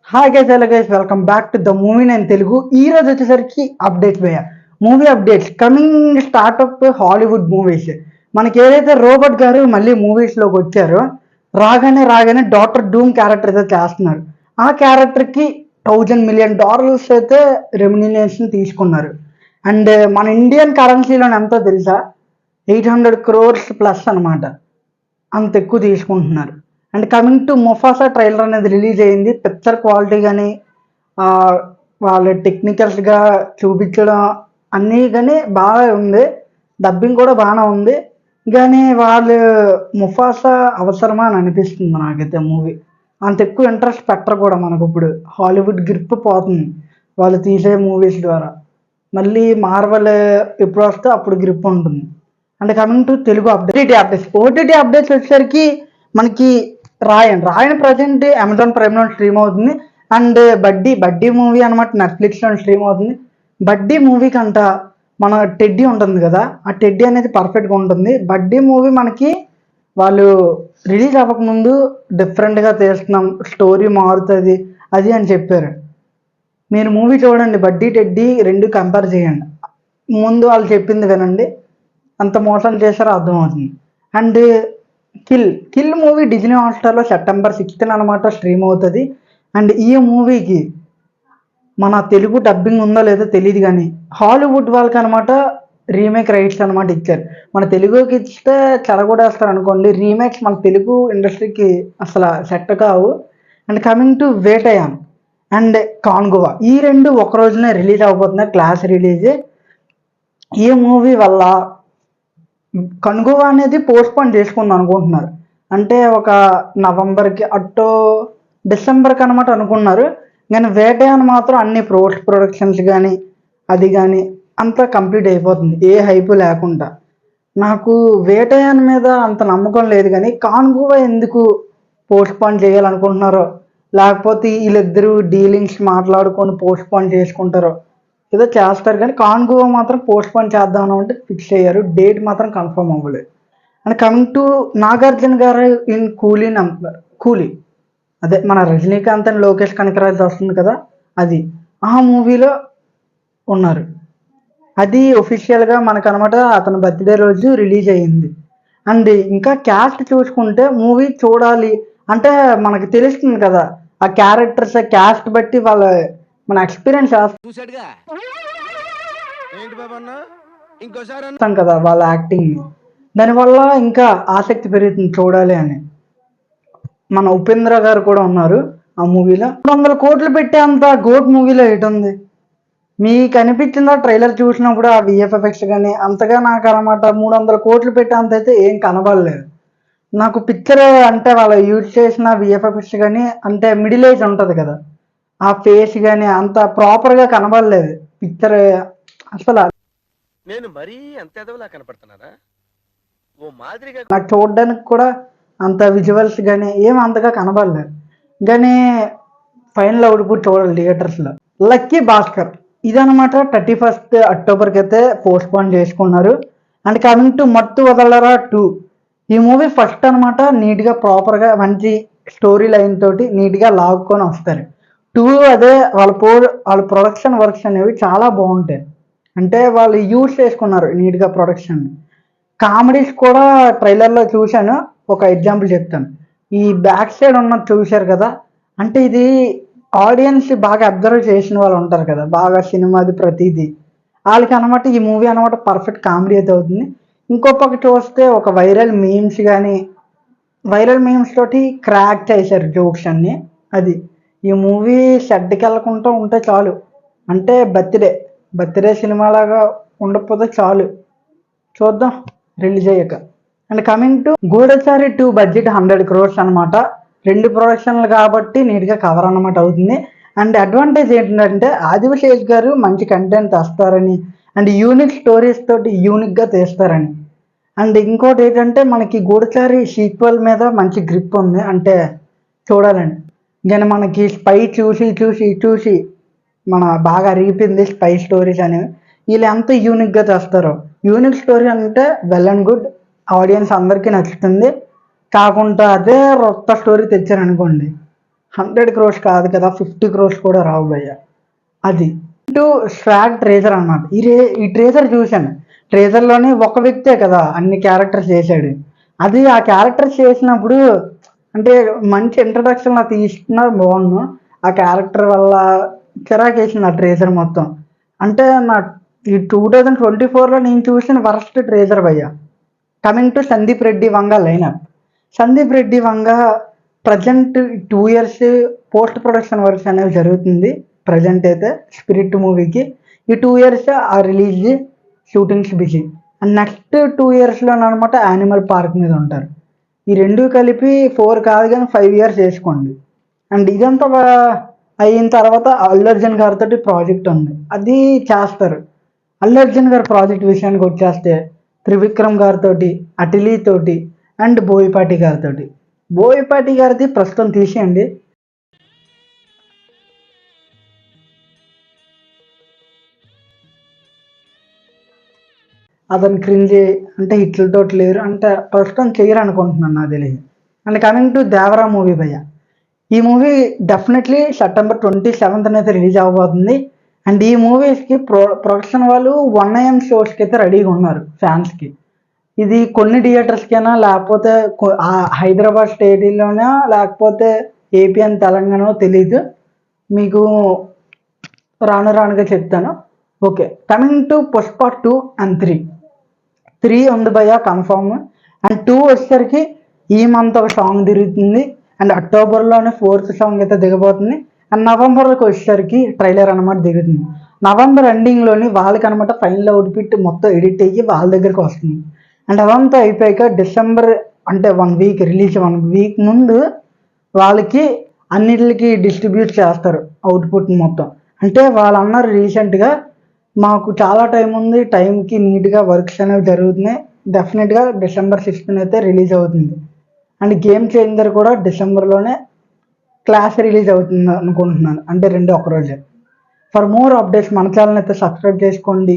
Hi guys, hello guys, welcome back to the movie నేను తెలుగు. ఈ రోజు వచ్చేసరికి అప్డేట్స్ పోయా, movie updates coming startup Hollywood movies. మనకి ఏదైతే రోబోట్ గారు మళ్ళీ మూవీస్లోకి వచ్చారో రాగానే డాక్టర్ డూమ్ క్యారెక్టర్ అయితే చేస్తున్నారు. ఆ క్యారెక్టర్కి $1,000 million అయితే రెమ్యునరేషన్ తీసుకున్నారు. అండ్ మన ఇండియన్ కరెన్సీలో ఎంతో తెలుసా? 800 crores+ అనమాట. అంత ఎక్కువ తీసుకుంటున్నారు. And coming to Mufasa trailer అనేది రిలీజ్ అయింది. పిక్చర్ క్వాలిటీ కానీ వాళ్ళ టెక్నికల్స్గా చూపించడం అన్నీ కానీ బాగా ఉంది. డబ్బింగ్ కూడా బాగానే ఉంది. కానీ వాళ్ళు ముఫాసా అవసరమా అని అనిపిస్తుంది నాకైతే మూవీ. అంత ఎక్కువ ఇంట్రెస్ట్ పెట్టరు కూడా. మనకు ఇప్పుడు హాలీవుడ్ గ్రిప్ పోతుంది వాళ్ళు తీసే మూవీస్ ద్వారా. మళ్ళీ మార్వల్ ఎప్పుడు వస్తే అప్పుడు గ్రిప్ ఉంటుంది. And coming to Telugu OTT updates వచ్చేసరికి మనకి రాయన్ ప్రజెంట్ అమెజాన్ ప్రైమ్లో స్ట్రీమ్ అవుతుంది. అండ్ బడ్డీ మూవీ అనమాట నెట్ఫ్లిక్స్లో స్ట్రీమ్ అవుతుంది. బడ్డీ మూవీకి అంట మన టెడ్డీ ఉంటుంది కదా, ఆ టెడ్డీ అనేది పర్ఫెక్ట్గా ఉంటుంది. బడ్డీ మూవీ మనకి వాళ్ళు రిలీజ్ అవ్వకముందు డిఫరెంట్గా తీస్తున్నాం, స్టోరీ మారుతుంది అది అని చెప్పారు. మీరు మూవీ చూడండి, బడ్డీ టెడ్డీ రెండు కంపేర్ చేయండి. ముందు వాళ్ళు చెప్పింది వినండి, అంత మోసం చేశారో అర్థమవుతుంది. అండ్ కిల్ మూవీ డిజ్నీ హాట్స్టార్లో September 6th అనమాట స్ట్రీమ్ అవుతుంది. అండ్ ఈ మూవీకి మన తెలుగు డబ్బింగ్ ఉందో లేదో తెలియదు, కానీ హాలీవుడ్ వాళ్ళకి అనమాట రీమేక్ రైట్స్ అనమాట ఇచ్చారు. మన తెలుగుకి ఇస్తే చెడగొడేస్తారు అనుకోండి. రీమేక్స్ మన తెలుగు ఇండస్ట్రీకి అసలు సెట్ కావు. And coming to Vettaiyan and Kanguva, ఈ రెండు ఒక రోజునే రిలీజ్ అవబోతున్నాయి, క్లాస్ రిలీజ్. ఈ మూవీ వల్ల కన్గువా అనేది పోస్ట్పోన్ చేసుకుందాం అనుకుంటున్నారు. అంటే ఒక నవంబర్కి అట్టో డిసెంబర్కి అనమాట అనుకున్నారు. కానీ వేటయాన్ మాత్రం అన్ని పోస్ట్ ప్రొడక్షన్స్ కానీ అది కానీ అంతా కంప్లీట్ అయిపోతుంది, ఏ హైపు లేకుండా. నాకు వేటయాన్ మీద అంత నమ్మకం లేదు, కానీ కాన్గువా ఎందుకు పోస్ట్పోన్ చేయాలనుకుంటున్నారో, లేకపోతే వీళ్ళిద్దరూ డీలింగ్స్ మాట్లాడుకొని పోస్ట్పోన్ చేసుకుంటారో ఏదో చేస్తారు. కానీ కాన్గువా మాత్రం పోస్ట్పోన్ చేద్దాం అంటే ఫిక్స్ అయ్యారు, డేట్ మాత్రం కన్ఫర్మ్ అవ్వలేదు. అండ్ కమింగ్ టు నాగార్జున గారు ఇన్ కూలీ, అదే మన రజనీకాంత్ అండ్ లోకేష్ కనకరాజ్ వస్తుంది కదా, అది ఆ మూవీలో ఉన్నారు. అది ఒఫిషియల్గా మనకు అనమాట అతని బర్త్డే రోజు రిలీజ్ అయ్యింది. అండ్ ఇంకా క్యాస్ట్ చూసుకుంటే మూవీ చూడాలి అంటే మనకు తెలుస్తుంది కదా, ఆ క్యారెక్టర్స్ క్యాస్ట్ బట్టి వాళ్ళ మన ఎక్స్పీరియన్స్ చేస్తాం కదా వాళ్ళ యాక్టింగ్. దానివల్ల ఇంకా ఆసక్తి పెరుగుతుంది చూడాలి అని. మన ఉపేంద్ర గారు కూడా ఉన్నారు ఆ మూవీలో. 300 కోట్లు పెట్టే అంత గోట్ మూవీలో ఏటుంది మీకు అనిపించిందా? ట్రైలర్ చూసినప్పుడు ఆ VFX కానీ అంతగా నాకు అనమాట 300 కోట్లు పెట్టే అంత అయితే ఏం కనబడలేదు నాకు. పిక్చర్ అంటే వాళ్ళు యూజ్ చేసిన VFX కానీ అంటే మిడిల్ ఏజ్ ఉంటుంది కదా, ఆ ఫేస్ కానీ అంత ప్రాపర్గా కనబడలేదు పిక్చర్ అసలు. నేను మరీ అంత ఎదవలా కనపడుతున్నారా? ఓ మాదిరిగా నాకు చూడడానికి కూడా అంత విజువల్స్ కానీ ఏం అంతగా కనబడలేదు. కానీ ఫైనల్ అవుట్పుట్ చూడాలి థియేటర్స్లో. లక్కీ భాస్కర్ ఇదనమాట 31st అక్టోబర్కి అయితే పోస్ట్పోన్ చేసుకున్నారు. అండ్ కమింగ్ టు మత్తు వదలరా 2, ఈ మూవీ ఫస్ట్ అనమాట నీట్గా ప్రాపర్గా మంచి స్టోరీ లైన్ తోటి నీట్గా లాక్కొని వస్తారు. 2 అదే వాళ్ళ ప్రొడక్షన్ వర్క్స్ అనేవి చాలా బాగుంటాయి. అంటే వాళ్ళు యూజ్ చేసుకున్నారు నీట్గా ప్రొడక్షన్. కామెడీస్ కూడా ట్రైలర్లో చూశాను, ఒక ఎగ్జాంపుల్ చెప్తాను. ఈ బ్యాక్ సైడ్ ఉన్నది చూశారు కదా, అంటే ఇది ఆడియన్స్ బాగా అబ్జర్వ్ చేసిన వాళ్ళు ఉంటారు కదా, బాగా సినిమాది ప్రతిదీ వాళ్ళకి అనమాట ఈ మూవీ అనమాట పర్ఫెక్ట్ కామెడీ అయితే అవుతుంది. ఇంకో పక్క చూస్తే ఒక వైరల్ మీమ్స్ తోటి క్రాక్ చేశారు జోక్స్ అన్ని. అది ఈ మూవీ షెడ్కి వెళ్ళకుండా ఉంటే చాలు, అంటే బర్త్డే సినిమాలాగా ఉండకపోతే చాలు, చూద్దాం రిలీజ్ అయ్యాక. And coming to Goodachari 2 budget 100 crores అనమాట. 2 ప్రొడక్షన్లు కాబట్టి నీట్గా కవర్ అనమాట అవుతుంది. అండ్ అడ్వాంటేజ్ ఏంటంటే ఆదిశేష్ గారు మంచి కంటెంట్ తెస్తారని, అండ్ యూనిక్ స్టోరీస్ తోటి యూనిక్గా తీస్తారని. అండ్ ఇంకోటి ఏంటంటే మనకి గూఢచారి సీక్వెల్ మీద మంచి గ్రిప్ ఉంది, అంటే చూడాలండి. కానీ మనకి స్పై చూసి మన బాగా అరిగిపోయింది స్పై స్టోరీస్ అనేవి. వీళ్ళు ఎంత యూనిక్గా తెస్తారో, యూనిక్ స్టోరీ అంటే వెల్ అండ్ గుడ్, ఆడియన్స్ అందరికీ నచ్చుతుంది. కాకుండా అదే కొత్త స్టోరీ తెచ్చారనుకోండి 100 crores కాదు కదా, 50 crores కూడా రావు భయ్య. అది స్వాగ్ ట్రేజర్ అన్నమాట. ఈ ట్రేజర్ చూశాను. ట్రేజర్లోనే ఒక వ్యక్తే కదా అన్ని క్యారెక్టర్స్ చేశాడు. అది ఆ క్యారెక్టర్స్ చేసినప్పుడు అంటే మంచి ఇంట్రడక్షన్ నాకు తీసుకున్నా బాగుండు. ఆ క్యారెక్టర్ వల్ల చిరాకేసింది ఆ ట్రేజర్ మొత్తం. అంటే నా ఈ 2024లో నేను చూసిన వరస్ట్ ట్రేజర్ భయ్య. Coming to Sandeep Reddy Vanga lineup. Sandeep Reddy Vanga present 2 years post production works అనేవి జరుగుతుంది. ప్రజెంట్ అయితే స్పిరిట్ మూవీకి ఈ 2 years ఆ release shootings busy. And next 2 yearsలో అనమాట యానిమల్ పార్క్ మీద ఉంటారు. ఈ రెండు కలిపి 4 కాదు కానీ 5 years చేసుకోండి. అండ్ ఇదంతా అయిన తర్వాత అల్లు అర్జున్ గారితో ప్రాజెక్ట్ ఉంది, అది చేస్తారు. అల్లు అర్జున్ గారి ప్రాజెక్ట్ విషయానికి వచ్చేస్తే త్రివిక్రమ్ గారితో, అటిలీ తోటి అండ్ బోయపాటి గారితో. బోయపాటి గారిది ప్రస్తుతం తీసేయండి. అతను క్రింజ్ అంటే హిట్లతో లేరు అంటే ప్రస్తుతం చేయరు అనుకుంటున్నాను నాకు తెలియదు. And coming to Devara movie భయ్య. ఈ మూవీ డెఫినెట్లీ September 27th అయితే రిలీజ్ అవ్వబోతుంది. అండ్ ఈ మూవీస్కి ప్రొడక్షన్ వాళ్ళు 1 AM షోస్కి అయితే రెడీగా ఉన్నారు ఫ్యాన్స్కి. ఇది కొన్ని థియేటర్స్కైనా లేకపోతే హైదరాబాద్ స్టేడియంలోనా లేకపోతే ఏపీ అండ్ తెలంగాణ తెలీదు, మీకు రానుగా చెప్తాను. Okay, coming to Pushpa 2 and 3 ఉంది భయ్య కన్ఫామ్. అండ్ 2 వచ్చేసరికి ఈ మంత్ ఒక సాంగ్ తిరుగుతుంది. అండ్ అక్టోబర్లోనే 4th సాంగ్ అయితే దిగబోతుంది. అండ్ నవంబర్కి వచ్చేసరికి ట్రైలర్ అనమాట దిగుతుంది. నవంబర్ ఎండింగ్లోని వాళ్ళకి అనమాట ఫైనల్ అవుట్పుట్ మొత్తం ఎడిట్ అయ్యి వాళ్ళ దగ్గరికి వస్తుంది. అండ్ అదంతా అయిపోయాక డిసెంబర్ అంటే 1 week రిలీజ్ 1 week ముందు వాళ్ళకి అన్నిటికి డిస్ట్రిబ్యూట్ చేస్తారు అవుట్పుట్ మొత్తం. అంటే వాళ్ళు అన్నారు రీసెంట్గా మాకు చాలా టైం ఉంది, టైంకి నీట్గా వర్క్స్ అనేవి జరుగుతున్నాయి, డెఫినెట్గా December 6th అయితే రిలీజ్ అవుతుంది. అండ్ గేమ్ చేంజర్ కూడా డిసెంబర్లోనే క్లాస్ రిలీజ్ అవుతుంది అనుకుంటున్నాను, అంటే 2 ఒక రోజే. ఫర్ మోర్ అప్డేట్స్ మన ఛానల్ అయితే సబ్స్క్రైబ్ చేసుకోండి.